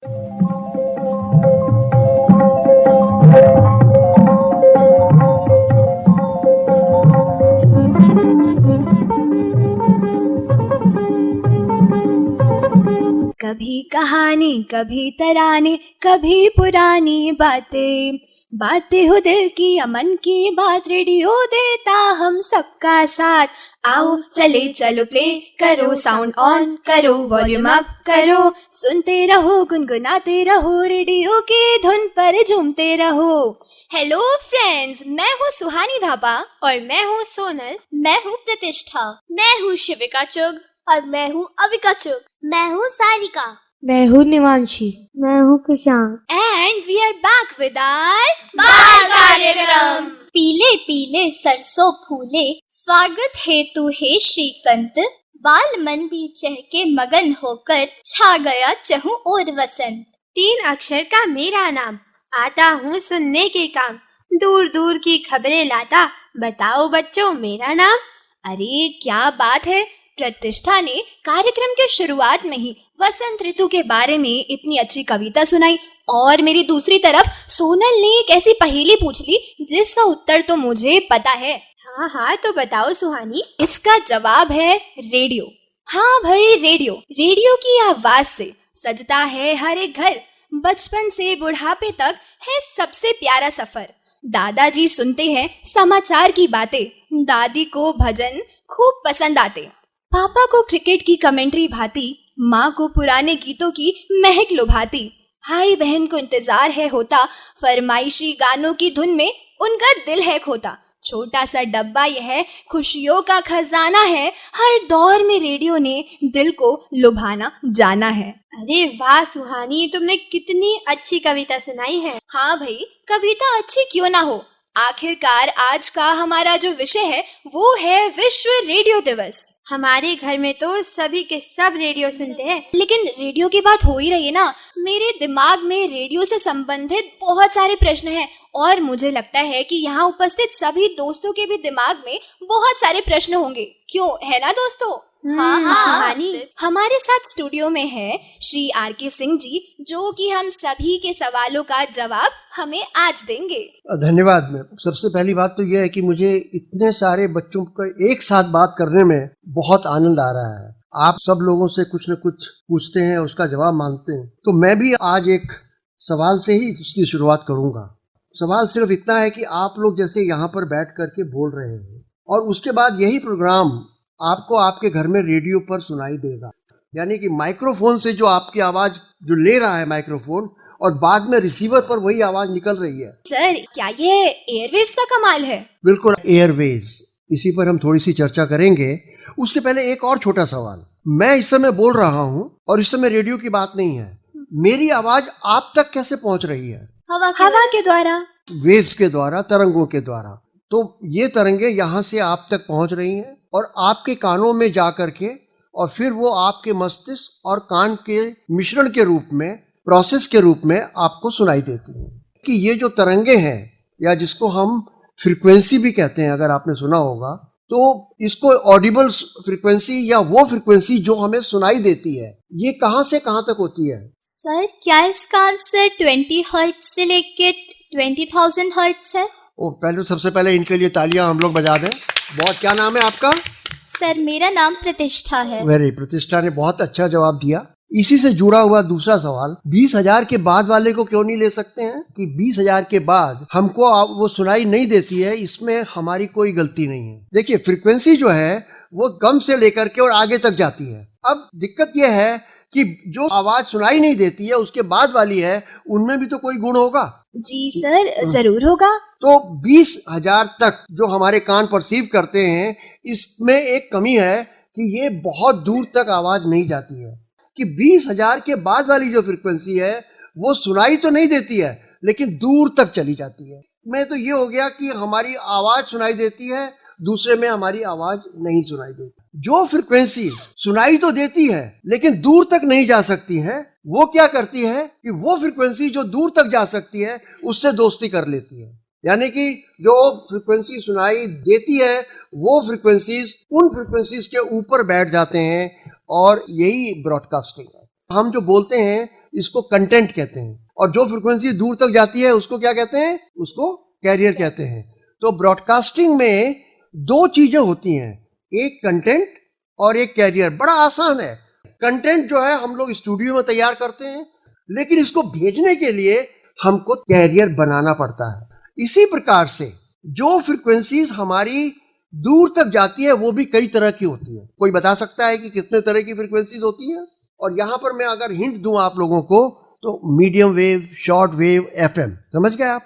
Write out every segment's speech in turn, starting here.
कभी कहानी, कभी तराने, कभी पुरानी बातें, बातें हो दिल की या मन की बात, रेडियो देता हम सबका साथ। आओ चले चलो प्ले करो, साउंड ऑन करो, वॉल्यूम अप करो, सुनते रहो गुनगुनाते रहो, रेडियो की धुन पर झूमते रहो। हेलो फ्रेंड्स, मैं हूँ सुहानी धापा और मैं हूँ सोनल। मैं हूँ प्रतिष्ठा। मैं हूँ शिविका चुग। और मैं हूँ अविका चुग। मैं हूँ सारिका। मैं हूँ निवांशी। मैं हूँ Prashant. And we are back with our बाल कार्यक्रम। पीले पीले सरसों फूले, स्वागत हेतु हे श्रीकंत, बाल मन भी चहके मगन होकर, छा गया चहु और वसंत। 3 अक्षर का मेरा नाम, आता हूँ सुनने के काम, दूर दूर की खबरें लाता, बताओ बच्चों मेरा नाम। अरे क्या बात है, प्रतिष्ठा ने कार्यक्रम के शुरुआत में ही वसंत ऋतु के बारे में इतनी अच्छी कविता सुनाई, और मेरी दूसरी तरफ सोनल ने एक ऐसी पहेली पूछ ली जिसका उत्तर तो मुझे पता है। हाँ तो बताओ सुहानी। इसका जवाब है रेडियो। हाँ भाई, रेडियो। रेडियो की आवाज से सजता है हर एक घर, बचपन से बुढ़ापे तक है सबसे प्यारा सफर। दादाजी सुनते हैं समाचार की बातें, दादी को भजन खूब पसंद आते, पापा को क्रिकेट की कमेंट्री भाती, माँ को पुराने गीतों की महक लुभाती, भाई बहन को इंतजार है होता, फरमाइशी गानों की धुन में उनका दिल है खोता। छोटा सा डब्बा यह खुशियों का खजाना है, हर दौर में रेडियो ने दिल को लुभाना जाना है। अरे वाह सुहानी, तुमने कितनी अच्छी कविता सुनाई है। हाँ भाई, कविता अच्छी क्यों ना हो, आखिरकार आज का हमारा जो विषय है वो है विश्व रेडियो दिवस। हमारे घर में तो सभी के सब रेडियो सुनते हैं। लेकिन रेडियो की बात हो ही रही है ना, मेरे दिमाग में रेडियो से संबंधित बहुत सारे प्रश्न हैं, और मुझे लगता है कि यहाँ उपस्थित सभी दोस्तों के भी दिमाग में बहुत सारे प्रश्न होंगे। क्यों, है ना दोस्तों? हाँ सुहानी। हमारे साथ स्टूडियो में है श्री आर.के. सिंह जी, जो कि हम सभी के सवालों का जवाब हमें आज देंगे। धन्यवाद। मैं सबसे पहली बात तो यह है कि मुझे इतने सारे बच्चों का एक साथ बात करने में बहुत आनंद आ रहा है। आप सब लोगों से कुछ न कुछ पूछते हैं, उसका जवाब मांगते हैं, तो मैं भी आज एक सवाल से ही उसकी शुरुआत करूंगा। सवाल सिर्फ इतना है कि आप लोग जैसे यहाँ पर बैठ करके बोल रहे हैं, और उसके बाद यही प्रोग्राम आपको आपके घर में रेडियो पर सुनाई देगा, यानी कि माइक्रोफोन से जो आपकी आवाज जो ले रहा है माइक्रोफोन, और बाद में रिसीवर पर वही आवाज निकल रही है। सर, क्या ये एयरवेव्स का कमाल है? बिल्कुल, एयरवेव्स। इसी पर हम थोड़ी सी चर्चा करेंगे। उसके पहले एक और छोटा सवाल। मैं इस समय बोल रहा हूँ और इस समय रेडियो की बात नहीं है, मेरी आवाज आप तक कैसे पहुँच रही है? हवा के द्वारा, वेव्स के द्वारा, तरंगों के द्वारा। तो ये तरंगे यहाँ से आप तक पहुँच रही हैं और आपके कानों में जा करके, और फिर वो आपके मस्तिष्क और कान के मिश्रण के रूप में, प्रोसेस के रूप में आपको सुनाई देती हैं। कि ये जो तरंगे हैं, या जिसको हम फ्रीक्वेंसी भी कहते हैं, अगर आपने सुना होगा, तो इसको ऑडिबल फ्रीक्वेंसी या वो फ्रीक्वेंसी जो हमें सुनाई देती है, ये कहाँ से कहाँ तक होती है? सर, क्या इसका आंसर 20 हर्ट्ज से लेके 20,000 हर्ट्ज है? पहले सबसे पहले इनके लिए तालियां हम लोग बजा दें। बहुत। क्या नाम है आपका? सर, मेरा नाम प्रतिष्ठा है। वेरी। प्रतिष्ठा ने बहुत अच्छा जवाब दिया। इसी से जुड़ा हुआ दूसरा सवाल, 20,000 के बाद वाले को क्यों नहीं ले सकते हैं? कि 20,000 के बाद हमको वो सुनाई नहीं देती है, इसमें हमारी कोई गलती नहीं है। देखिए, फ्रीक्वेंसी जो है वो कम से लेकर के और आगे तक जाती है। अब दिक्कत यह है कि जो आवाज सुनाई नहीं देती है उसके बाद वाली है, उनमें भी तो कोई गुण होगा। जी सर, जरूर होगा। तो 20,000 तक जो हमारे कान परसीव करते हैं, इसमें एक कमी है कि ये बहुत दूर तक आवाज नहीं जाती है। कि 20,000 के बाद वाली जो फ्रीक्वेंसी है वो सुनाई तो नहीं देती है, लेकिन दूर तक चली जाती है। में तो ये हो गया कि हमारी आवाज सुनाई देती है, दूसरे में हमारी आवाज नहीं सुनाई देती। जो फ्रीक्वेंसी सुनाई तो देती है लेकिन दूर तक नहीं जा सकती है, वो क्या करती है कि वो फ्रीक्वेंसी जो दूर तक जा सकती है उससे दोस्ती कर लेती है। यानी कि जो फ्रीक्वेंसी सुनाई देती है वो फ्रीक्वेंसीज उन फ्रीक्वेंसीज के ऊपर बैठ जाते हैं, और यही ब्रॉडकास्टिंग है। हम जो बोलते हैं इसको कंटेंट कहते हैं, और जो फ्रीक्वेंसी दूर तक जाती है उसको क्या कहते हैं, उसको कैरियर कहते हैं। तो ब्रॉडकास्टिंग में दो चीजें होती हैं, एक कंटेंट और एक कैरियर। बड़ा आसान है। कंटेंट जो है हम लोग स्टूडियो में तैयार करते हैं, लेकिन इसको भेजने के लिए हमको कैरियर बनाना पड़ता है। इसी प्रकार से जो फ्रीक्वेंसीज हमारी दूर तक जाती है वो भी कई तरह की होती है। कोई बता सकता है कि कितने तरह की फ्रीक्वेंसीज होती है? और यहां पर मैं अगर हिंट दूं आप लोगों को तो medium wave, short wave, FM, समझ गए आप?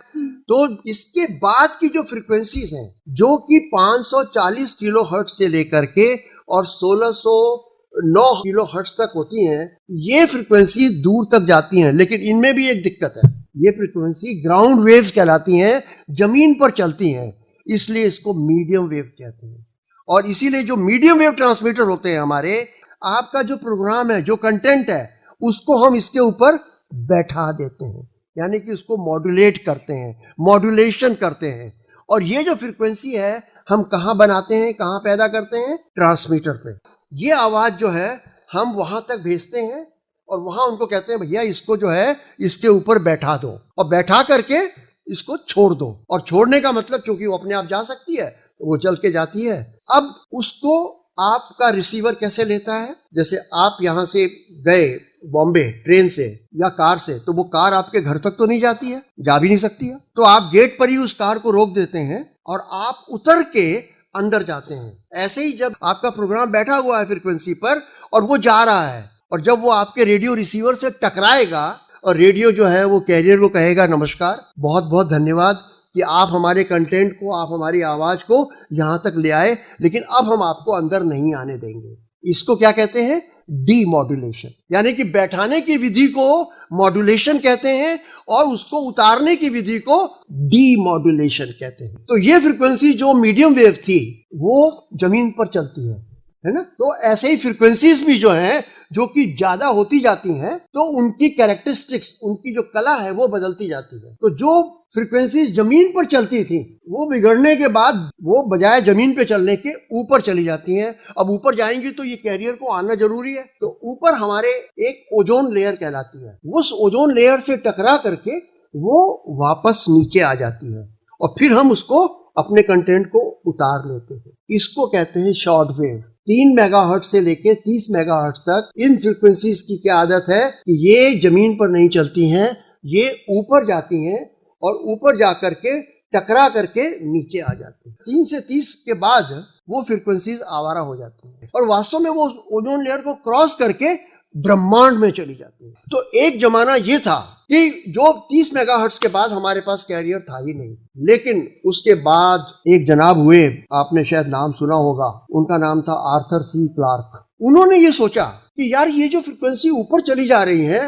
तो इसके बाद की जो फ्रीक्वेंसीज हैं जो कि 540 किलो हर्ट्ज से लेकर के और 1609 किलो हर्ट्ज तक होती हैं, ये फ्रीक्वेंसी दूर तक जाती हैं। लेकिन इनमें भी एक दिक्कत है, ये फ्रीक्वेंसी ग्राउंड वेव्स कहलाती हैं, जमीन पर चलती हैं, इसलिए इसको मीडियम वेव कहते हैं। और इसीलिए जो मीडियम वेव ट्रांसमीटर होते हैं हमारे, आपका जो प्रोग्राम है, जो कंटेंट है, उसको हम इसके ऊपर बैठा देते हैं, यानी कि उसको मॉड्यूलेट करते हैं, मॉड्यूलेशन करते हैं। और ये जो फ्रीक्वेंसी है हम कहाँ बनाते हैं, कहाँ पैदा करते हैं? ट्रांसमीटर पे। ये आवाज जो है हम वहां तक भेजते हैं और वहां उनको कहते हैं भैया इसको जो है इसके ऊपर बैठा दो, और बैठा करके इसको छोड़ दो। और छोड़ने का मतलब चूंकि वो अपने आप जा सकती है तो वो चल के जाती है। अब उसको आपका रिसीवर कैसे लेता है? जैसे आप यहां से गए बॉम्बे ट्रेन से या कार से, तो वो कार आपके घर तक तो नहीं जाती है, जा भी नहीं सकती है। तो आप गेट पर ही उस कार को रोक देते हैं और आप उतर के अंदर जाते हैं। ऐसे ही जब आपका प्रोग्राम बैठा हुआ है फ्रीक्वेंसी पर और वो जा रहा है, और जब वो आपके रेडियो रिसीवर से टकराएगा और रेडियो जो है वो कैरियर को कहेगा नमस्कार, बहुत बहुत धन्यवाद कि आप हमारे कंटेंट को, आप हमारी आवाज को यहां तक ले आए, लेकिन अब हम आपको अंदर नहीं आने देंगे। इसको क्या कहते हैं? डीमॉड्यूलेशन। यानी कि बैठाने की विधि को मॉड्यूलेशन कहते हैं और उसको उतारने की विधि को डीमॉड्यूलेशन कहते हैं। तो ये फ्रीक्वेंसी जो मीडियम वेव थी वो जमीन पर चलती है ना? तो ऐसे ही फ्रीक्वेंसीज भी जो हैं, जो कि ज्यादा होती जाती हैं, तो उनकी कैरेक्टरिस्टिक्स, उनकी जो कला है वो बदलती जाती है। तो जो फ्रीक्वेंसीज जमीन पर चलती थी वो बिगड़ने के बाद वो बजाय जमीन पे चलने के ऊपर चली जाती हैं। अब ऊपर जाएंगी तो ये कैरियर को आना जरूरी है। तो ऊपर हमारे एक ओजोन लेयर कहलाती है, उस ओजोन लेयर से टकरा करके वो वापस नीचे आ जाती है और फिर हम उसको अपने कंटेंट को उतार लेते हैं। इसको कहते हैं शॉर्ट वेव। 3 मेगाहर्ट्ज से लेके 30 मेगाहर्ट्ज तक इन फ्रीक्वेंसीज की क्या आदत है कि ये जमीन पर नहीं चलती हैं, ये ऊपर जाती हैं और ऊपर जाकर के टकरा करके नीचे आ जाती हैं। 3 से 30 के बाद वो फ्रीक्वेंसीज आवारा हो जाती हैं और वास्तव में वो ओजोन लेयर को क्रॉस करके ब्रह्मांड में चली जाती है। तो एक जमाना ये था कि जो 30 मेगाहर्ट्ज के बाद हमारे पास कैरियर था ही नहीं, लेकिन उसके बाद एक जनाब हुए, आपने शायद नाम सुना होगा, उनका नाम था आर्थर सी क्लार्क। उन्होंने ये सोचा कि यार ये जो फ्रीक्वेंसी ऊपर चली जा रही है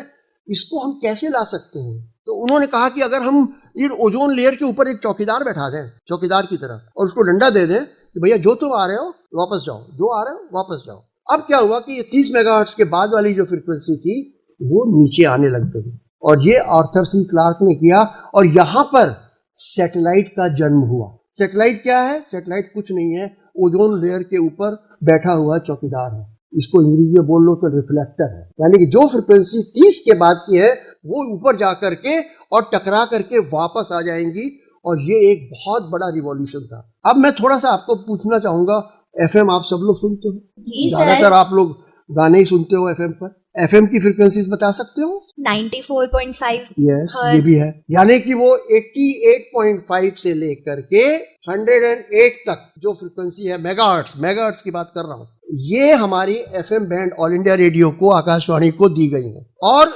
इसको हम कैसे ला सकते हैं। तो उन्होंने कहा कि अगर हम इन ओजोन लेयर के ऊपर एक चौकीदार बैठा दें, चौकीदार की तरह, और उसको डंडा दे दें कि भैया जो तुम आ रहे हो वापस जाओ, जो आ रहे हो वापस जाओ। अब क्या हुआ कि ये 30 मेगाहर्ट्ज के बाद वाली जो फ्रीक्वेंसी थी वो नीचे आने लग गई, और ये आर्थर सी क्लार्क ने किया, और यहां पर सैटेलाइट का जन्म हुआ। सैटेलाइट क्या है? सैटेलाइट कुछ नहीं है, ओजोन लेयर के ऊपर बैठा हुआ चौकीदार है। इसको इंग्लिश में बोल लो तो रिफ्लेक्टर है। यानी कि जो फ्रीक्वेंसी 30 के बाद की है वो ऊपर जा करके और टकरा करके वापस आ जाएंगी, और ये एक बहुत बड़ा रिवॉल्यूशन था। अब मैं थोड़ा सा आपको पूछना चाहूंगा, एफएम आप सब लोग सुनते हो? जी ज्यादातर आप लोग गाने ही सुनते हो एफएम पर। एफएम की फ्रीक्वेंसीज बता सकते हो? 94.5 यस, ये भी है। यानी कि वो 88.5 से लेकर के 108 तक जो फ्रीक्वेंसी है, मेगाहर्ट्ज की बात कर रहा हूं, ये हमारी FM band all India radio को, आकाशवाणी को दी गई है। और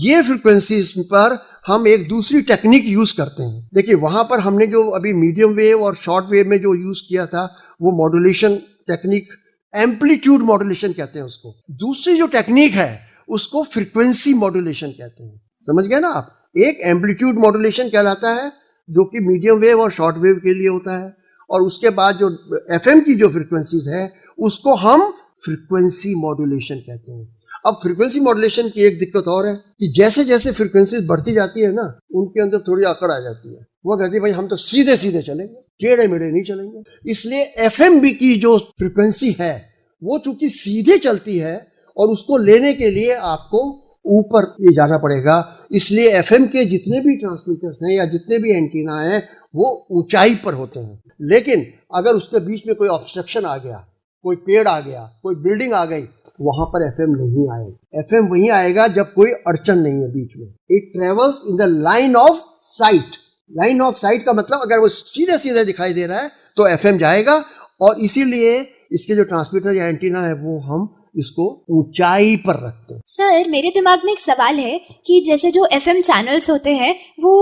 ये फ्रीक्वेंसीज पर हम एक दूसरी टेक्निक यूज करते हैं। देखिए वहां पर हमने जो अभी मीडियम वेव और शॉर्ट वेव में जो यूज किया था वो मॉड्यूलेशन टेक्निक, एम्पलीट्यूड मॉड्यूलेशन कहते हैं उसको। दूसरी जो टेक्निक है उसको फ्रीक्वेंसी मॉड्यूलेशन कहते हैं। समझ गए ना आप? एक एम्पलीट्यूड मॉड्यूलेशन कहलाता है जो कि मीडियम वेव और शॉर्ट वेव के लिए होता है, और उसके बाद जो एफएम की जो फ्रीक्वेंसीज है उसको हम फ्रीक्वेंसी मॉड्यूलेशन कहते हैं। अब फ्रीक्वेंसी मॉड्यूलेशन की एक दिक्कत और है कि जैसे जैसे फ्रीक्वेंसीज बढ़ती जाती है ना, उनके अंदर थोड़ी अकड़ आ जाती है। वो कहती है भाई हम तो सीधे सीधे चलेंगे, टेढ़े मेढ़े नहीं चलेंगे। इसलिए एफएम भी की जो फ्रीक्वेंसी है वो चूंकि सीधे चलती है, और उसको लेने के लिए आपको ऊपर ये जाना पड़ेगा। इसलिए एफएम के जितने भी ट्रांसमीटर्स हैं या जितने भी एंटीना हैं वो ऊंचाई पर होते हैं। लेकिन अगर उसके बीच में कोई ऑब्स्ट्रक्शन आ गया, कोई पेड़ आ गया, कोई बिल्डिंग आ गई, वहां पर एफएम नहीं आएगा। एफएम वहीं आएगा जब कोई अड़चन नहीं है बीच में। It travels in the line of site. Line of site का मतलब अगर वो सीधे सीधे दिखाई दे रहा है तो एफएम जाएगा, और इसीलिए इसके जो ट्रांसमीटर या एंटीना है वो हम इसको ऊंचाई पर रखते हैं। सर, मेरे दिमाग में एक सवाल है कि जैसे जो एफएम चैनल्स होते हैं वो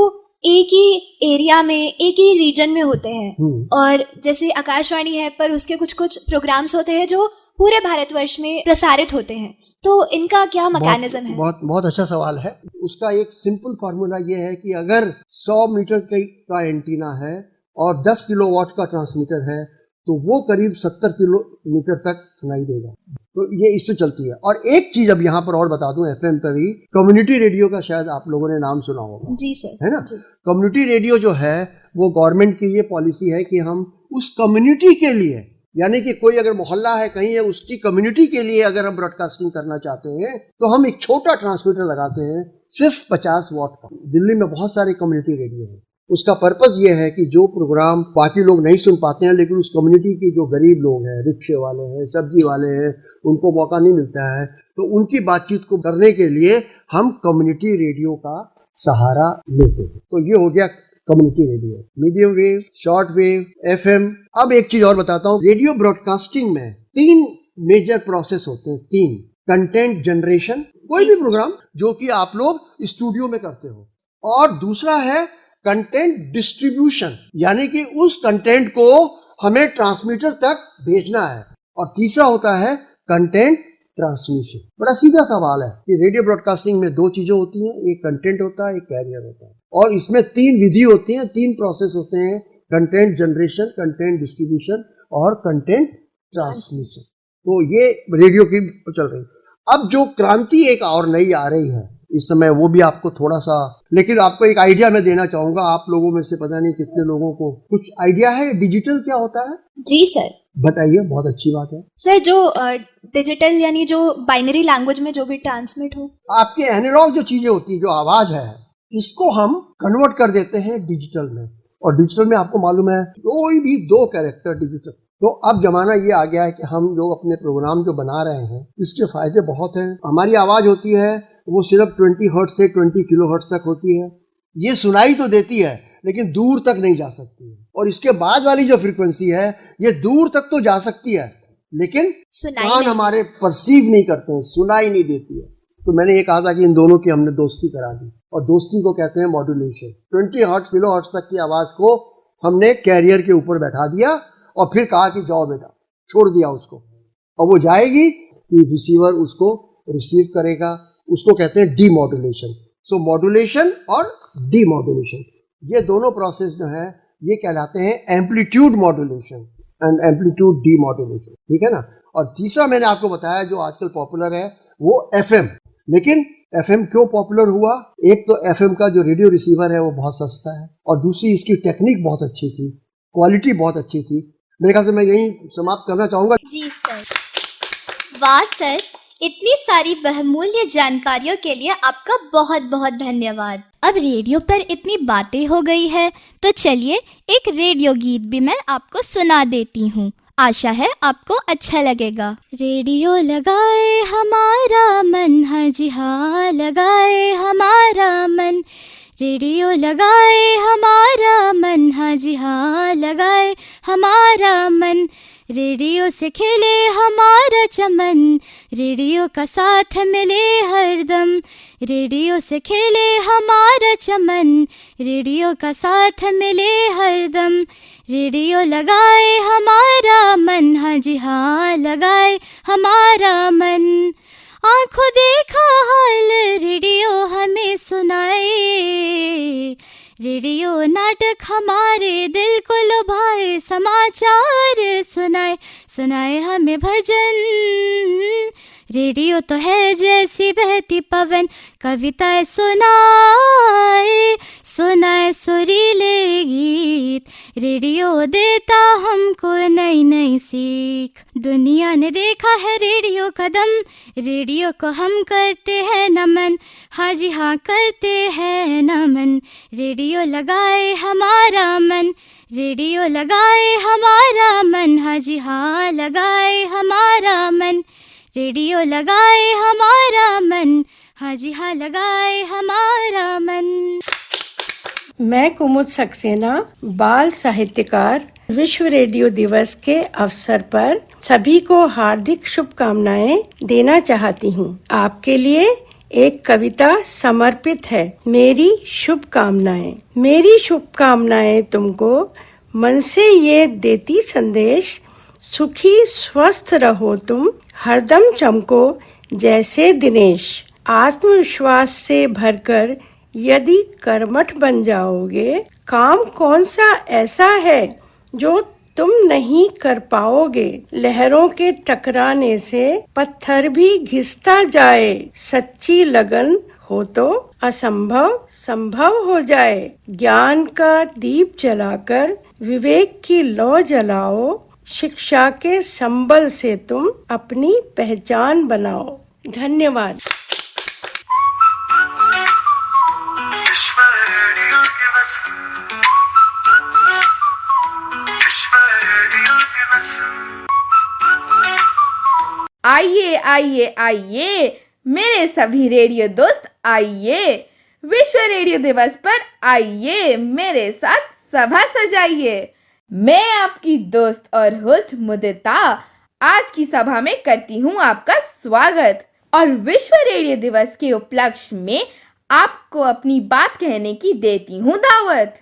एक ही एरिया में, एक ही रीजन में होते हैं, और जैसे आकाशवाणी है पर उसके कुछ कुछ प्रोग्राम्स होते हैं जो पूरे भारतवर्ष में प्रसारित होते हैं, तो इनका क्या मैकेनिज्म है? बहुत अच्छा सवाल है। उसका एक सिंपल फार्मूला ये है कि अगर 100 मीटर का एंटीना है और 10 किलोवाट का ट्रांसमीटर है तो वो करीब 70 किलोमीटर तक सुनाई देगा। तो ये इससे चलती है। और एक चीज अब यहाँ पर और बता दूं, एफएम पर ही कम्युनिटी रेडियो का शायद आप लोगों ने नाम सुना होगा। जी सर, है ना। कम्युनिटी रेडियो जो है वो गवर्नमेंट की ये पॉलिसी है कि हम उस कम्युनिटी के लिए, यानी कि कोई अगर मोहल्ला है कहीं है, उसकी कम्युनिटी के लिए अगर हम ब्रॉडकास्टिंग करना चाहते हैं तो हम एक छोटा ट्रांसमीटर लगाते हैं, सिर्फ 50 वाट का। दिल्ली में बहुत सारे कम्युनिटी रेडियो हैं। उसका पर्पस ये है कि जो प्रोग्राम बाकी लोग नहीं सुन पाते हैं, लेकिन उस कम्युनिटी के जो गरीब लोग हैं, रिक्शे वाले हैं, सब्जी वाले हैं, उनको मौका नहीं मिलता है, तो उनकी बातचीत को करने के लिए हम कम्युनिटी रेडियो का सहारा लेते हैं। तो ये हो गया community radio, medium wave, short wave, FM. अब एक चीज और बताता हूँ, रेडियो ब्रॉडकास्टिंग में 3 मेजर प्रोसेस होते हैं। 3, कंटेंट जनरेशन, कोई भी प्रोग्राम जो कि आप लोग स्टूडियो में करते हो, और दूसरा है कंटेंट डिस्ट्रीब्यूशन, यानी कि उस कंटेंट को हमें ट्रांसमीटर तक भेजना है, और तीसरा होता है कंटेंट ट्रांसमिशन। बड़ा सीधा सवाल है कि रेडियो ब्रॉडकास्टिंग में 2 चीजें होती हैं, एक कंटेंट होता है, एक कैरियर होता है, और इसमें 3 विधि होती हैं, 3 प्रोसेस होते हैं, कंटेंट जनरेशन, कंटेंट डिस्ट्रीब्यूशन और कंटेंट ट्रांसमिशन। तो ये रेडियो की चल रही। अब जो क्रांति एक और नई आ रही है इस समय, वो भी आपको थोड़ा सा, लेकिन आपको एक आइडिया मैं देना चाहूंगा। आप लोगों में से पता नहीं कितने लोगों को कुछ आइडिया है डिजिटल क्या होता है? जी सर, बताइए। बहुत अच्छी बात है सर। जो डिजिटल यानी जो बाइनरी लैंग्वेज में जो भी ट्रांसमिट हो, आपके एनालॉग जो चीजें होती है, जो आवाज है, इसको हम कन्वर्ट कर देते हैं डिजिटल में। और डिजिटल में आपको मालूम है कोई भी 2 कैरेक्टर डिजिटल। तो अब जमाना ये आ गया है कि हम जो अपने प्रोग्राम जो बना रहे हैं इसके फायदे बहुत हैं। हमारी आवाज होती है वो सिर्फ 20 हर्ट्ज से 20 किलो हर्ट्ज तक होती है। ये सुनाई तो देती है लेकिन दूर तक नहीं जा सकती है। और इसके बाद वाली जो फ्रीक्वेंसी है ये दूर तक तो जा सकती है लेकिन कान हमारे परसीव नहीं करते हैं, सुनाई नहीं देती है। तो मैंने ये कहा था कि इन दोनों की हमने दोस्ती करा दी, और दोस्ती को कहते हैं मॉड्यूलेशन। 20 हर्ट्ज किलो हर्ट्ज तक की आवाज को हमने कैरियर के ऊपर बैठा दिया और फिर कहा कि जाओ बेटा, छोड़ दिया उसको, और वो जाएगी, रिसीवर उसको रिसीव करेगा। उसको कहते हैं डीमॉड्यूलेशन। सो मॉड्यूलेशन और डीमॉड्यूलेशन, ये दोनों प्रोसेस जो है ये कहलाते हैं amplitude modulation and amplitude demodulation. ठीक है ना। और तीसरा मैंने आपको बताया जो आजकल पॉपुलर है वो एफएम। लेकिन एफएम क्यों पॉपुलर हुआ? एक तो एफएम का जो रेडियो रिसीवर है वो बहुत सस्ता है, और दूसरी इसकी टेक्निक बहुत अच्छी थी, क्वालिटी बहुत अच्छी थी। मेरे ख्याल से मैं यही समाप्त करना चाहूंगा। जी सर। वाह सर, इतनी सारी बहुमूल्य जानकारियों के लिए आपका बहुत बहुत धन्यवाद। अब रेडियो पर इतनी बातें हो गई है तो चलिए एक रेडियो गीत भी मैं आपको सुना देती हूँ। आशा है आपको अच्छा लगेगा। रेडियो लगाए हमारा मन, हाँ जी हाँ लगाए हमारा मन, रेडियो लगाए हमारा मन, हाँ जी हाँ लगाए हमारा मन, रेडियो से खिले हमारा चमन, रेडियो का साथ मिले हरदम, रेडियो से खिले हमारा चमन, रेडियो का साथ मिले हरदम, रेडियो लगाए हमारा मन, हाँ जी हाँ लगाए हमारा मन, आँखों देखा हाल रेडियो हमें सुनाए, रेडियो नाटक हमारे दिल को लुभाए, समाचार सुनाए सुनाए हमें भजन, रेडियो तो है जैसी बहती पवन, कविताएं सुनाए सुनाए सुरीले गीत। रेडियो देता हमको नई नई सीख। दुनिया ने देखा है रेडियो कदम, रेडियो को हम करते हैं नमन। हाँ जी हाँ करते हैं नमन। रेडियो लगाए हमारा मन, रेडियो लगाए हमारा मन। हाँ जी हाँ लगाए हमारा मन, रेडियो लगाए हमारा मन। हाँ जी हाँ लगाए हमारा मन। मैं कुमुद सक्सेना, बाल साहित्यकार, विश्व रेडियो दिवस के अवसर पर सभी को हार्दिक शुभकामनाएं देना चाहती हूँ। आपके लिए एक कविता समर्पित है। मेरी शुभकामनाएं। मेरी शुभकामनाएं तुमको मन से ये देती संदेश, सुखी स्वस्थ रहो तुम, हरदम चमको जैसे दिनेश। आत्मविश्वास से भरकर यदि कर्मठ बन जाओगे, काम कौन सा ऐसा है जो तुम नहीं कर पाओगे। लहरों के टकराने से पत्थर भी घिसता जाए, सच्ची लगन हो तो असंभव संभव हो जाए। ज्ञान का दीप जलाकर विवेक की लौ जलाओ, शिक्षा के संबल से तुम अपनी पहचान बनाओ। धन्यवाद। आइए आइए आइए मेरे सभी रेडियो दोस्त, आइए विश्व रेडियो दिवस पर आइए मेरे साथ सभा सजाइए। मैं आपकी दोस्त और होस्ट मुदिता आज की सभा में करती हूँ आपका स्वागत और विश्व रेडियो दिवस के उपलक्ष्य में आपको अपनी बात कहने की देती हूँ दावत।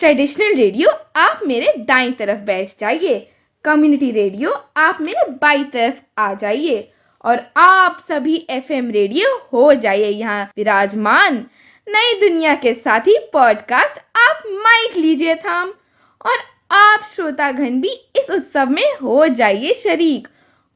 ट्रेडिशनल रेडियो आप मेरे दाईं तरफ बैठ जाइए, कम्युनिटी रेडियो आप मेरे बाईं तरफ आ जाइए और आप सभी एफएम रेडियो हो जाइए यहाँ विराजमान। नई दुनिया के साथी पॉडकास्ट आप माइक लीजिए थाम और आप श्रोतागण भी इस उत्सव में हो जाइए शरीक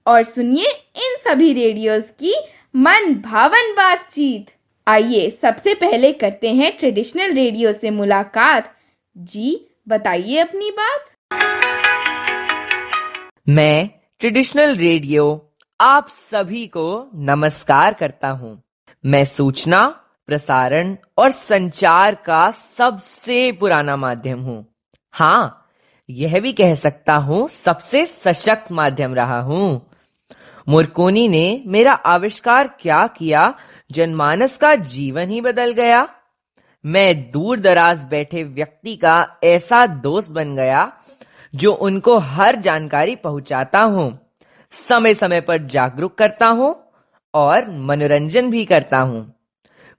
और सुनिए इन सभी रेडियोस की मन भावन बातचीत। आइए सबसे पहले करते हैं ट्रेडिशनल रेडियो से मुलाकात। जी बताइए अपनी बात। मैं ट्रेडिशनल रेडियो आप सभी को नमस्कार करता हूँ। मैं सूचना, प्रसारण और संचार का सबसे पुराना माध्यम हूँ। हाँ, यह भी कह सकता हूँ सबसे सशक्त माध्यम रहा हूँ। मुर्कोनी ने मेरा आविष्कार क्या किया, जनमानस का जीवन ही बदल गया। मैं दूर दराज बैठे व्यक्ति का ऐसा दोस्त बन गया जो उनको हर जानकारी पहुंचाता हूँ, समय समय पर जागरूक करता हूँ और मनोरंजन भी करता हूँ।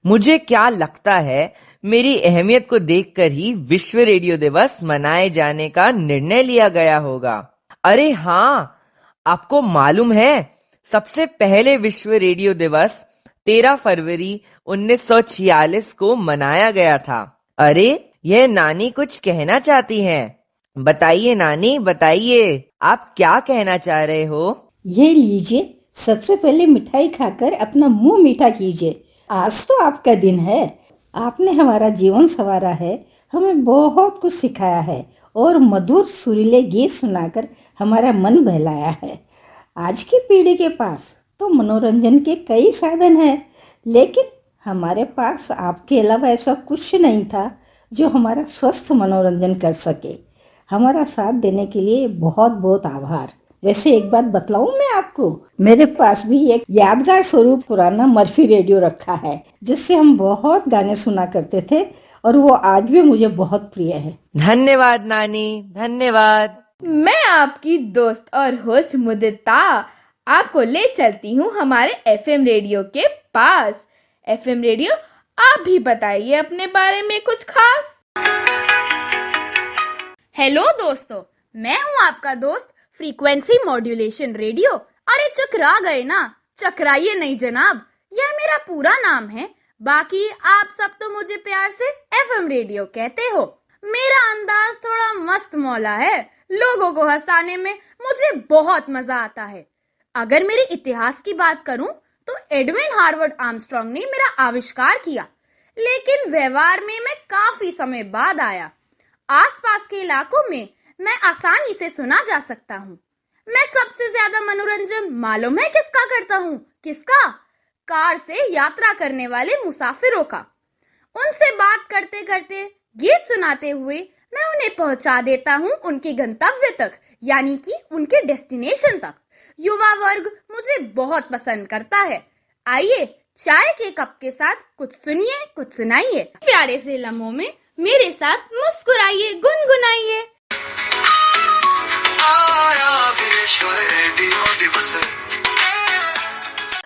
मुझे क्या लगता है, मेरी अहमियत को देखकर ही विश्व रेडियो दिवस मनाए जाने का निर्णय लिया गया होगा। अरे हाँ, आपको मालूम है सबसे पहले विश्व रेडियो दिवस 13 फरवरी 1946 को मनाया गया था। अरे यह नानी कुछ कहना चाहती हैं। बताइए नानी, बताइए आप क्या कहना चाह रहे हो। ये लीजिए, सबसे पहले मिठाई खाकर अपना मुंह मीठा कीजिए। आज तो आपका दिन है। आपने हमारा जीवन संवारा है, हमें बहुत कुछ सिखाया है और मधुर सुरीले गीत सुनाकर हमारा मन बहलाया है। आज की पीढ़ी के पास तो मनोरंजन के कई साधन हैं, लेकिन हमारे पास आपके अलावा ऐसा कुछ नहीं था जो हमारा स्वस्थ मनोरंजन कर सके। हमारा साथ देने के लिए बहुत बहुत आभार। वैसे एक बात बतलाऊं मैं आपको, मेरे पास भी एक यादगार स्वरूप पुराना मर्फी रेडियो रखा है, जिससे हम बहुत गाने सुना करते थे और वो आज भी मुझे बहुत प्रिय है। धन्यवाद नानी, धन्यवाद। मैं आपकी दोस्त और होस्ट मुदिता आपको ले चलती हूँ हमारे एफएम रेडियो के पास। एफएम रेडियो, आप भी बताइए अपने बारे में कुछ खास। हेलो दोस्तों, मैं हूँ आपका दोस्त फ्रीक्वेंसी मॉड्यूलेशन रेडियो। अरे चकरा गए ना? चकराइए नहीं जनाब, यह मेरा पूरा नाम है। बाकी आप सब तो मुझे प्यार से एफएम रेडियो कहते हो। मेरा अंदाज थोड़ा मस्त मौला है, लोगों को हंसाने में मुझे बहुत मजा आता है। अगर मेरे इतिहास की बात करूं तो एडविन हार्वर्ड आर्मस्ट्रांग ने मेरा आविष्कार किया, लेकिन व्यवहार में मैं काफी समय बाद आया। आसपास के इलाकों में मैं आसानी से सुना जा सकता हूँ। मैं सबसे ज्यादा मनोरंजन मालूम है किसका करता हूँ? किसका? कार से यात्रा करने वाले मुसाफिरों का। उनसे बात करते करते, गीत सुनाते हुए मैं उन्हें पहुंचा देता हूँ उनके गंतव्य तक, यानी कि उनके डेस्टिनेशन तक। युवा वर्ग मुझे बहुत पसंद करता है। आइए चाय के कप के साथ कुछ सुनिए, कुछ सुनाइए। प्यारे से लम्हों में मेरे साथ मुस्कुराइए, गुनगुनाइए।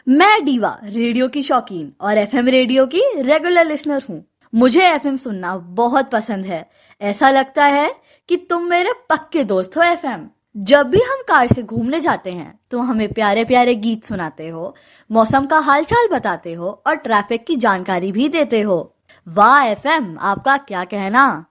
मैं डीवा रेडियो की शौकीन और एफएम रेडियो की रेगुलर लिसनर हूँ। मुझे एफएम सुनना बहुत पसंद है। ऐसा लगता है कि तुम मेरे पक्के दोस्त हो एफएम। जब भी हम कार से घूमने जाते हैं तो हमें प्यारे प्यारे गीत सुनाते हो, मौसम का हालचाल बताते हो और ट्रैफिक की जानकारी भी देते हो। वाह एफएम, आपका क्या कहना।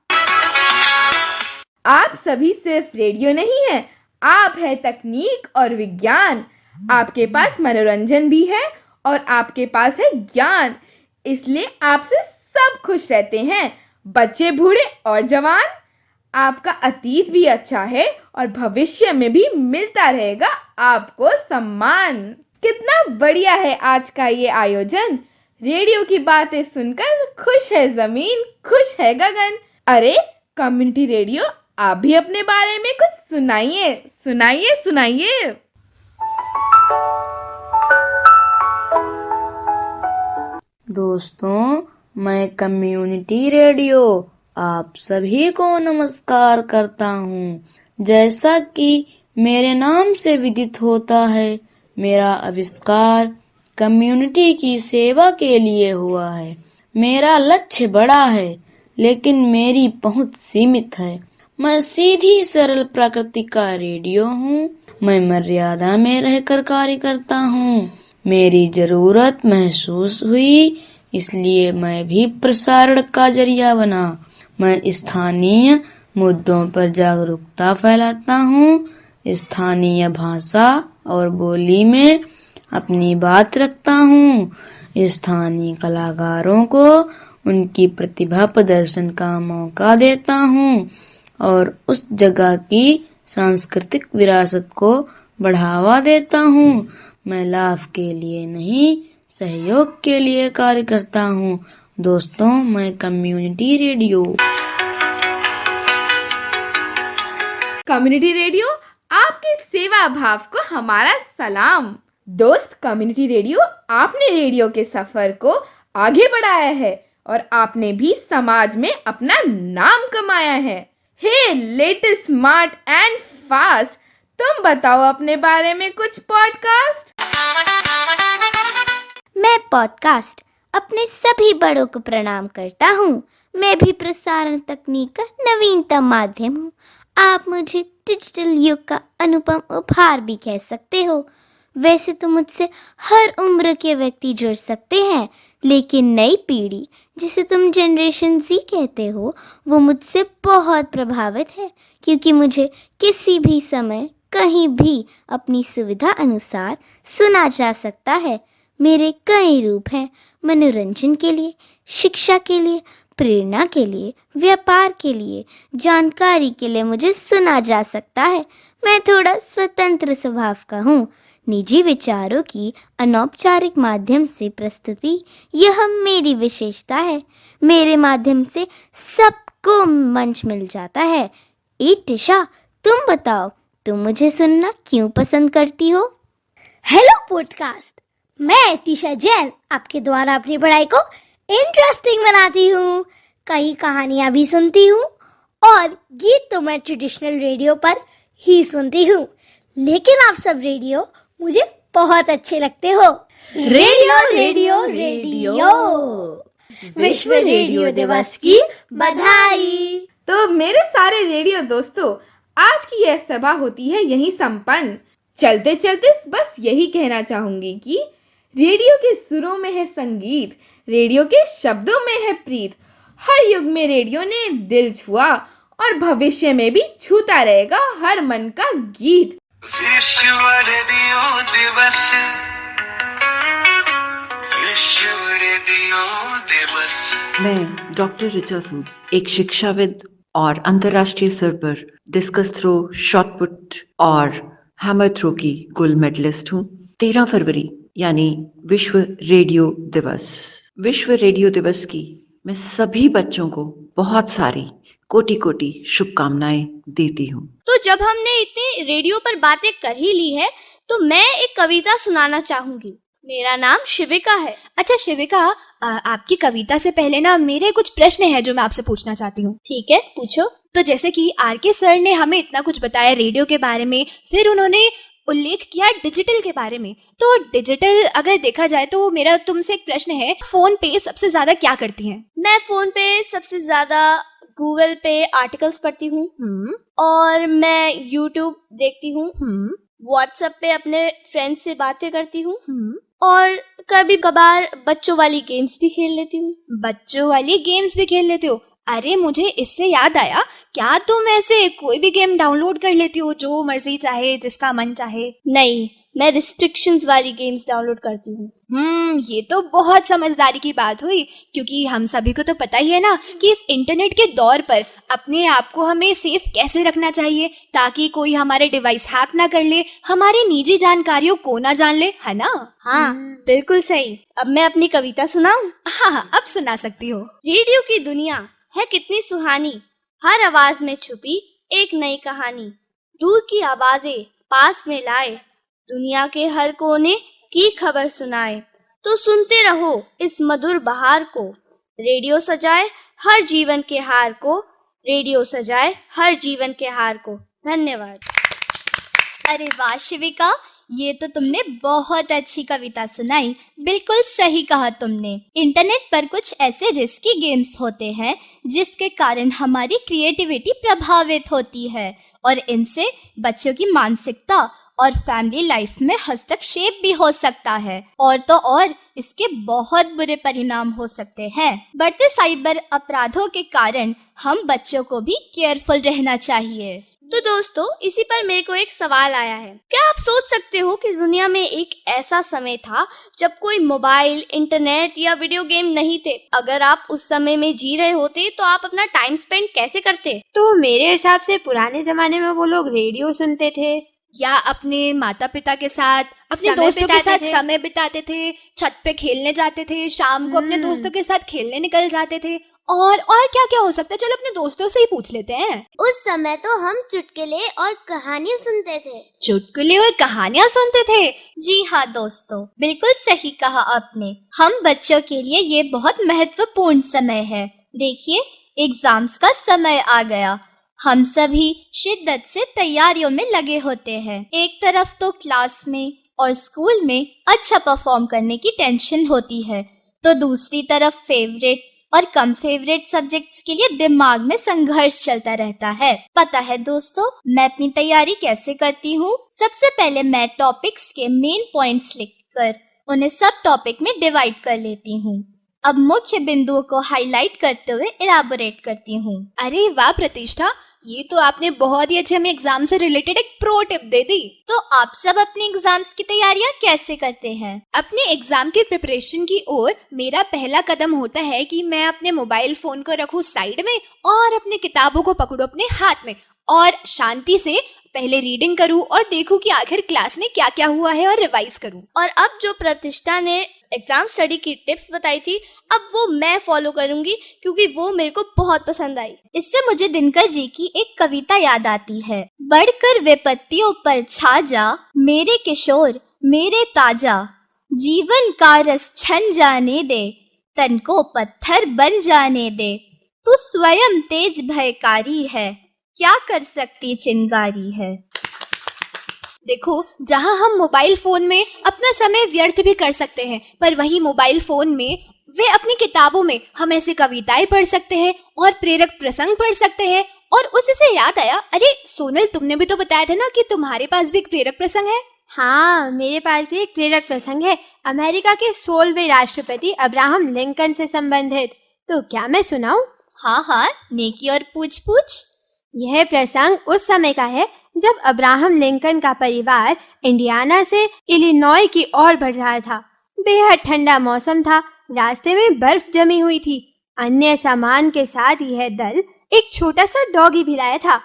आप सभी सिर्फ रेडियो नहीं है, आप है तकनीक और विज्ञान। आपके पास मनोरंजन भी है और आपके पास है ज्ञान। इसलिए आपसे सब खुश रहते हैं, बच्चे, बूढ़े और जवान। आपका अतीत भी अच्छा है और भविष्य में भी मिलता रहेगा आपको सम्मान। कितना बढ़िया है आज का ये आयोजन। रेडियो की बातें सुनकर खुश है जमीन, खुश है गगन। अरे कम्युनिटी रेडियो, आप भी अपने बारे में कुछ सुनाइए, सुनाइए, सुनाइए। दोस्तों, मैं कम्युनिटी रेडियो आप सभी को नमस्कार करता हूँ। जैसा कि मेरे नाम से विदित होता है, मेरा आविष्कार कम्युनिटी की सेवा के लिए हुआ है। मेरा लक्ष्य बड़ा है, लेकिन मेरी पहुंच सीमित है। मैं सीधी सरल प्रकृति का रेडियो हूँ। मैं मर्यादा में रहकर कार्य करता हूँ। मेरी जरूरत महसूस हुई, इसलिए मैं भी प्रसारण का जरिया बना। मैं स्थानीय मुद्दों पर जागरूकता फैलाता हूँ। स्थानीय भाषा और बोली में अपनी बात रखता हूँ। स्थानीय कलाकारों को उनकी प्रतिभा प्रदर्शन का मौका देता हूँ और उस जगह की सांस्कृतिक विरासत को बढ़ावा देता हूँ। मैं लाभ के लिए नहीं, सहयोग के लिए कार्य करता हूँ। दोस्तों, मैं कम्युनिटी रेडियो आपके सेवा भाव को हमारा सलाम। दोस्त, कम्युनिटी रेडियो आपने रेडियो के सफर को आगे बढ़ाया है और आपने भी समाज में अपना नाम कमाया है। हे लेटेस्ट, स्मार्ट एंड फास्ट, तुम बताओ अपने बारे में कुछ पॉडकास्ट। मैं पॉडकास्ट अपने सभी बड़ों को प्रणाम करता हूँ। मैं भी प्रसारण तकनीक का नवीनतम माध्यम हूँ। आप मुझे डिजिटल युग का अनुपम उपहार भी कह सकते हो। वैसे तो मुझसे हर उम्र के व्यक्ति जुड़ सकते हैं, लेकिन नई पीढ़ी, जिसे तुम जनरेशन Z कहते हो, वो मुझसे बहुत प्रभावित है, क्योंकि मुझे किसी भी समय कहीं भी अपनी सुविधा अनुसार सुना जा सकता है। मेरे कई रूप हैं। मनोरंजन के लिए, शिक्षा के लिए, प्रेरणा के लिए, व्यापार के लिए, जानकारी के लिए मुझे सुना जा सकता है। मैं थोड़ा स्वतंत्र स्वभाव का हूँ। निजी विचारों की अनौपचारिक माध्यम से प्रस्तुति, यह मेरी विशेषता है। मेरे माध्यम से सबको मंच मिल जाता है। टिशा, तुम बताओ, तुम मुझे सुनना क्यों पसंद करती हो? हेलो पॉडकास्ट, मैं टिशा जैन आपके द्वारा अपनी पढ़ाई को इंटरेस्टिंग बनाती हूँ। कई कहानियाँ भी सुनती हूँ और गीत तो मैं ट्रेडिशनल रेडियो पर ही सुनती हूँ, लेकिन आप सब रेडियो मुझे बहुत अच्छे लगते हो। रेडियो रेडियो रेडियो, विश्व रेडियो दिवस की बधाई। तो मेरे सारे रेडियो दोस्तों, आज की यह सभा होती है यहीं संपन्न। चलते चलते बस यही कहना चाहूंगी कि रेडियो के सुरों में है संगीत, रेडियो के शब्दों में है प्रीत। हर युग में रेडियो ने दिल छुआ और भविष्य में भी छूता रहेगा हर मन का गीत। विश्व रेडियो दिवस, विश्व रेडियो दिवस। मैं डॉक्टर ऋचा सूद, एक शिक्षाविद और अंतर्राष्ट्रीय स्तर पर डिस्कस थ्रो, शॉट पुट और हैमर थ्रो की गोल्ड मेडलिस्ट हूँ। 13 फरवरी यानी विश्व रेडियो दिवस। विश्व रेडियो दिवस की मैं सभी बच्चों को बहुत सारी कोटि कोटि शुभकामनाएं देती हूँ। तो जब हमने इतनी रेडियो पर बातें कर ही ली है तो मैं एक कविता सुनाना चाहूंगी। मेरा नाम शिविका है। अच्छा शिविका, आपकी कविता से पहले ना मेरे कुछ प्रश्न हैं जो मैं आपसे पूछना चाहती हूँ। ठीक है, पूछो। तो जैसे कि आर.के. सर ने हमें इतना कुछ बताया रेडियो के बारे में, फिर उन्होंने उल्लेख किया डिजिटल के बारे में। तो डिजिटल अगर देखा जाए तो मेरा तुमसे एक प्रश्न है, फोन पे सबसे ज्यादा क्या करती हैं? मैं फोन पे सबसे ज्यादा गूगल पे आर्टिकल्स पढ़ती हूँ और मैं यूट्यूब देखती हूँ, व्हाट्सएप पे अपने फ्रेंड्स से बातें करती हूँ और कभी कभार बच्चों वाली गेम्स भी खेल लेती हूँ। बच्चों वाली गेम्स भी खेल लेते हो? अरे मुझे इससे याद आया, क्या तुम ऐसे कोई भी गेम डाउनलोड कर लेती हो जो मर्जी चाहे, जिसका मन चाहे? नहीं, मैं रिस्ट्रिक्शंस वाली गेम्स डाउनलोड करती हूँ। ये तो बहुत समझदारी की बात हुई, क्योंकि हम सभी को तो पता ही है ना कि इस इंटरनेट के दौर पर अपने आप को हमें सेफ कैसे रखना चाहिए ताकि कोई हमारे डिवाइस हैक ना कर ले, हमारी निजी जानकारियों को ना जान ले, है ना? हाँ, बिल्कुल सही। अब मैं अपनी कविता सुनाऊं? हाँ, अब सुना सकती हो। रेडियो की दुनिया है कितनी सुहानी, हर आवाज में छुपी एक नई कहानी। दूर की आवाजें पास में लाए, दुनिया के हर कोने की खबर सुनाए। तो सुनते रहो इस मधुर बहार को, रेडियो सजाए हर जीवन के हार को, रेडियो सजाए हर जीवन के हार को। धन्यवाद। अरे वाह शिविका, ये तो तुमने बहुत अच्छी कविता सुनाई। बिल्कुल सही कहा तुमने। इंटरनेट पर कुछ ऐसे रिस्की गेम्स होते हैं जिसके कारण हमारी क्रिएटिविटी प्रभावित होती है और इनसे बच्चों की मानसिकता और फैमिली लाइफ में हस्तक्षेप भी हो सकता है और तो और इसके बहुत बुरे परिणाम हो सकते हैं। बढ़ते साइबर अपराधों के कारण हम बच्चों को भी केयरफुल रहना चाहिए। तो दोस्तों, इसी पर मेरे को एक सवाल आया है। क्या आप सोच सकते हो कि दुनिया में एक ऐसा समय था जब कोई मोबाइल, इंटरनेट या वीडियो गेम नहीं थे? अगर आप उस समय में जी रहे होते तो आप अपना टाइम स्पेंड कैसे करते? तो मेरे हिसाब से पुराने जमाने में वो लोग रेडियो सुनते थे या अपने माता पिता के साथ, अपने दोस्तों के साथ समय बिताते थे, छत पे खेलने जाते थे, शाम को अपने दोस्तों के साथ खेलने निकल जाते थे। और क्या क्या हो सकता है, चलो अपने दोस्तों से ही पूछ लेते हैं। उस समय तो हम चुटकुले और कहानियाँ सुनते थे। चुटकुले और कहानियाँ सुनते थे? जी हाँ दोस्तों, बिल्कुल सही कहा आपने। हम बच्चों के लिए ये बहुत महत्वपूर्ण समय है। देखिए, एग्जाम्स का समय आ गया। हम सभी शिद्दत से तैयारियों में लगे होते हैं। एक तरफ तो क्लास में और स्कूल में अच्छा परफॉर्म करने की टेंशन होती है, तो दूसरी तरफ फेवरेट और कम फेवरेट सब्जेक्ट्स के लिए दिमाग में संघर्ष चलता रहता है। पता है दोस्तों, मैं अपनी तैयारी कैसे करती हूँ? सबसे पहले मैं टॉपिक्स के मेन पॉइंट्स लिखकर उन्हें सब टॉपिक में डिवाइड कर लेती हूँ। अब मुख्य बिंदुओं को हाईलाइट करते हुए इलाबोरेट करती हूँ। अरे वाह प्रतिष्ठा, ये तो आपने बहुत ही अच्छे हमें एग्जाम से रिलेटेड एक प्रो टिप दे दी। तो आप सब अपने एग्जाम्स की तैयारियां कैसे करते हैं? अपने एग्जाम की प्रिपरेशन की ओर मेरा पहला कदम होता है कि मैं अपने मोबाइल फोन को रखूं साइड में और अपने किताबों को पकड़ूं अपने हाथ में और शांति से पहले रीडिंग करूं और देखूं कि आखिर क्लास में क्या क्या हुआ है और रिवाइज करूं। और अब जो प्रतिष्ठा ने एग्जाम स्टडी की टिप्स बताई थी, अब वो मैं फॉलो करूंगी क्योंकि वो मेरे को बहुत पसंद आई। इससे मुझे दिनकर जी की एक कविता याद आती है। बढ़कर विपत्तियों पर छा जा, मेरे किशोर मेरे ताजा, जीवन का रस छन जाने दे, तन को पत्थर बन जाने दे, तू स्वयं तेज भयकारी है, क्या कर सकती चिंगारी है। देखो, जहाँ हम मोबाइल फोन में अपना समय व्यर्थ भी कर सकते हैं, पर वही मोबाइल फोन में वे अपनी किताबों में हम ऐसे कविताएं पढ़ सकते हैं और प्रेरक प्रसंग पढ़ सकते हैं। और उसी से याद आया, अरे सोनल, तुमने भी तो बताया था ना कि तुम्हारे पास भी एक प्रेरक प्रसंग है। हाँ, मेरे पास भी एक प्रेरक प्रसंग है, अमेरिका के 16वें राष्ट्रपति अब्राहम लिंकन से संबंधित। तो क्या मैं सुनाऊं? हाँ हाँ, नेकी और पूछ पूछ। यह प्रसंग उस समय का है जब अब्राहम लिंकन का परिवार इंडियाना से इलिनॉय की ओर बढ़ रहा था। बेहद ठंडा मौसम था। रास्ते में बर्फ जमी हुई थी। अन्य सामान के साथ यह दल एक छोटा सा डॉगी भी लाया था।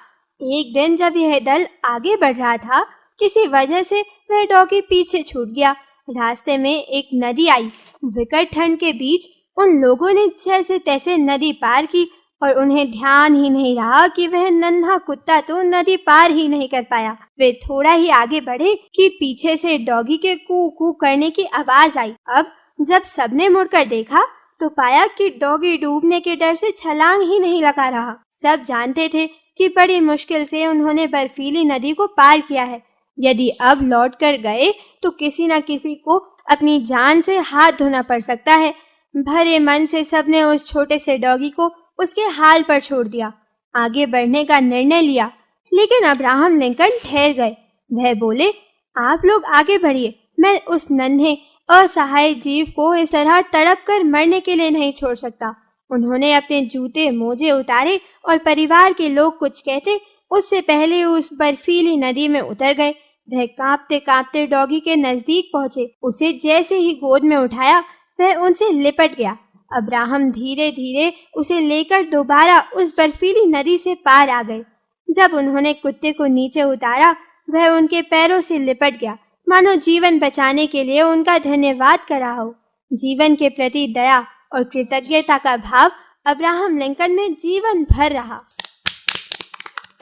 एक दिन जब यह दल आगे बढ़ रहा था, किसी वजह से वह डॉगी पीछे छूट गया। रास्ते में एक नदी आई। विकट ठंड के बीच उन लोगों ने जैसे तैसे नदी पार की और उन्हें ध्यान ही नहीं रहा कि वह नन्हा कुत्ता तो नदी पार ही नहीं कर पाया। वे थोड़ा ही आगे बढ़े कि पीछे से डॉगी के कू कू करने की आवाज आई। अब जब सबने मुड़कर देखा तो पाया कि डॉगी डूबने के डर से छलांग ही नहीं लगा रहा। सब जानते थे कि बड़ी मुश्किल से उन्होंने बर्फीली नदी को पार किया है। यदि अब लौट कर गए तो किसी न किसी को अपनी जान से हाथ धोना पड़ सकता है। भरे मन से सबने उस छोटे से डॉगी को उसके हाल पर छोड़ दिया। आगे बढ़ने का निर्णय लिया, लेकिन अब्राहम लिंकन ठहर गए। वह बोले, आप लोग आगे बढ़िए, मैं उस नन्हे असहाय जीव को इस तरह तड़प कर मरने के लिए नहीं छोड़ सकता। उन्होंने अपने जूते मोजे उतारे और परिवार के लोग कुछ कहते उससे पहले उस बर्फीली नदी में उतर गए। वह कांपते कांपते डॉगी के नजदीक पहुंचे। उसे जैसे ही गोद में उठाया, वह उनसे लिपट गया। अब्राहम धीरे धीरे उसे लेकर दोबारा उस बर्फीली नदी से पार आ गए। जब उन्होंने कुत्ते को नीचे उतारा, वह उनके पैरों से लिपट गया, मानो जीवन बचाने के लिए उनका धन्यवाद कर रहा हो। जीवन के प्रति दया और कृतज्ञता का भाव अब्राहम लिंकन में जीवन भर रहा।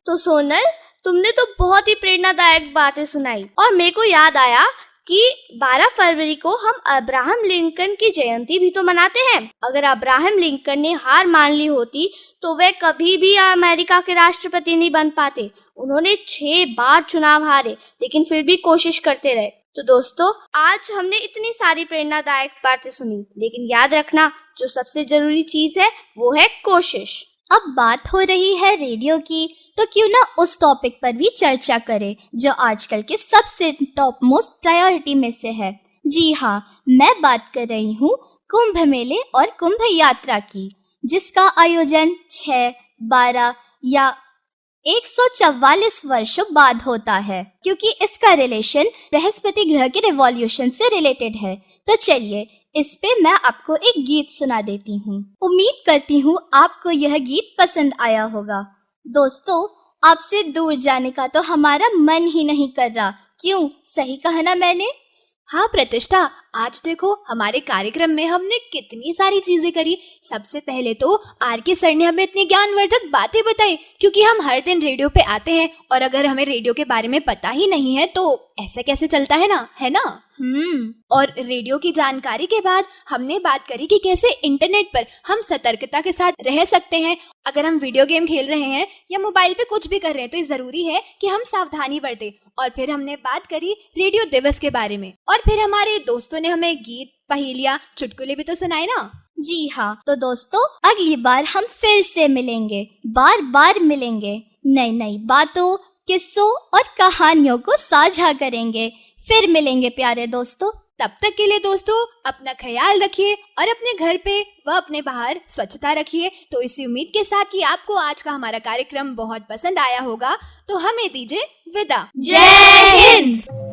तो सोनल, तुमने तो बहुत ही प्रेरणादायक बातें सुनाई और मेरे को याद आया कि 12 फरवरी को हम अब्राहम लिंकन की जयंती भी तो मनाते हैं। अगर अब्राहम लिंकन ने हार मान ली होती तो वे कभी भी अमेरिका के राष्ट्रपति नहीं बन पाते। उन्होंने 6 बार चुनाव हारे, लेकिन फिर भी कोशिश करते रहे। तो दोस्तों, आज हमने इतनी सारी प्रेरणादायक बातें सुनी, लेकिन याद रखना, जो सबसे जरूरी चीज है वो है कोशिश। अब बात हो रही है रेडियो की, तो क्यों ना उस टॉपिक पर भी चर्चा करें जो आजकल के सबसे टॉप मोस्ट प्रायोरिटी में से है। जी हाँ, मैं बात कर रही हूँ कुंभ मेले और कुंभ यात्रा की, जिसका आयोजन 6, 12 या 144 वर्षों बाद होता है, क्योंकि इसका रिलेशन बृहस्पति ग्रह के रिवॉल्यूशन से रिलेटेड है। तो चलिए, इस पे मैं आपको एक गीत सुना देती हूँ। उम्मीद करती हूँ आपको यह गीत पसंद आया होगा। दोस्तों, आपसे दूर जाने का तो हमारा मन ही नहीं कर रहा। क्यों, सही कहा ना मैंने? हाँ प्रतिष्ठा, आज देखो हमारे कार्यक्रम में हमने कितनी सारी चीजें करी। सबसे पहले तो आर.के. सर ने हमें इतनी ज्ञानवर्धक बातें बताई, क्योंकि हम हर दिन रेडियो पे आते हैं और अगर हमें रेडियो के बारे में पता ही नहीं है तो ऐसा कैसे चलता है ना? और रेडियो की जानकारी के बाद हमने बात करी कि कैसे इंटरनेट पर हम सतर्कता के साथ रह सकते हैं। अगर हम वीडियो गेम खेल रहे हैं या मोबाइल पे कुछ भी कर रहे हैं तो जरूरी है कि हम सावधानी बरतें। और फिर हमने बात करी रेडियो दिवस के बारे में, और फिर हमारे दोस्तों ने हमें गीत, पहेलियां, चुटकुले भी तो सुनाए ना। जी हाँ, तो दोस्तों, अगली बार हम फिर से मिलेंगे, बार बार मिलेंगे, नई नई बातों, किस्सों और कहानियों को साझा करेंगे। फिर मिलेंगे प्यारे दोस्तों। तब तक के लिए दोस्तों, अपना ख्याल रखिए और अपने घर पे व अपने बाहर स्वच्छता रखिए। तो इसी उम्मीद के साथ कि आपको आज का हमारा कार्यक्रम बहुत पसंद आया होगा, तो हमें दीजिए विदा। जय हिंद।